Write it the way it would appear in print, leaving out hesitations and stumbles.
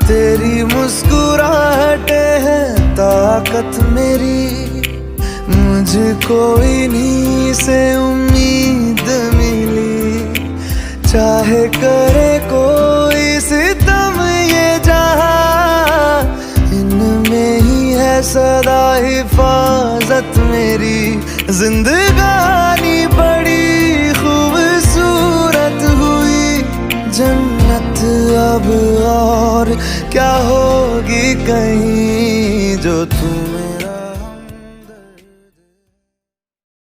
तेरी मुस्कुराहटे है ताकत मेरी, मुझको इन्हीं से उम्मीद मिली। चाहे करे कोई सितम ये जहां, इनमें ही है सदा हिफाजत मेरी। जिंदगानी बड़ी खूबसूरत हुई, जन्नत अब और क्या होगी कहीं जो